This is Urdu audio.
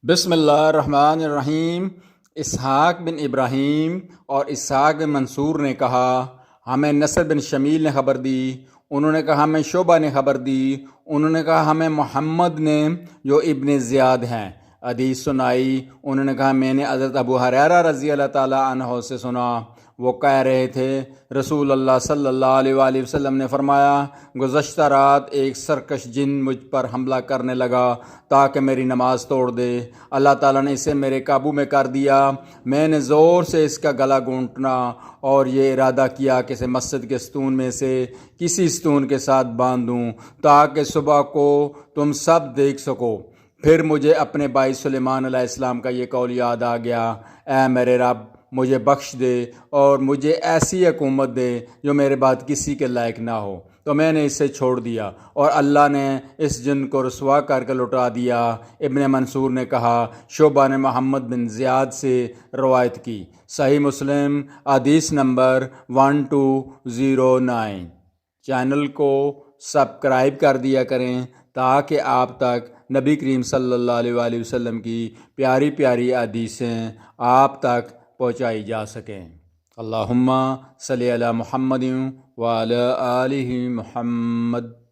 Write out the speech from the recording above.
بسم اللہ الرحمن الرحیم۔ اسحاق بن ابراہیم اور اسحاق بن منصور نے کہا، ہمیں نصر بن شمیل نے خبر دی، انہوں نے کہا ہمیں شعبہ نے خبر دی، انہوں نے کہا ہمیں محمد نے جو ابن زیاد ہیں حدیث سنائی۔ انہوں نے کہا میں نے حضرت ابو ہریرہ رضی اللہ تعالیٰ عنہ سے سنا، وہ کہہ رہے تھے رسول اللہ صلی اللہ علیہ وآلہ وسلم نے فرمایا، گزشتہ رات ایک سرکش جن مجھ پر حملہ کرنے لگا تاکہ میری نماز توڑ دے۔ اللہ تعالیٰ نے اسے میرے قابو میں کر دیا۔ میں نے زور سے اس کا گلا گھونٹنا اور یہ ارادہ کیا کہ اسے مسجد کے ستون میں سے کسی ستون کے ساتھ باندھ دوں تاکہ صبح کو تم سب دیکھ سکو۔ پھر مجھے اپنے بھائی سلیمان علیہ السلام کا یہ قول یاد آ گیا، اے میرے رب مجھے بخش دے اور مجھے ایسی حکومت دے جو میرے بعد کسی کے لائق نہ ہو۔ تو میں نے اسے چھوڑ دیا اور اللہ نے اس جن کو رسوا کر کے لٹا دیا۔ ابن منصور نے کہا، شعبہ نے محمد بن زیاد سے روایت کی۔ صحیح مسلم حدیث نمبر 1209۔ چینل کو سبسکرائب کر دیا کریں تاکہ آپ تک نبی کریم صلی اللہ علیہ وآلہ وسلم کی پیاری پیاری حدیثیں آپ تک پہنچائی جا سکیں۔ اللہم صلی علی محمد وعلی آلہ محمد۔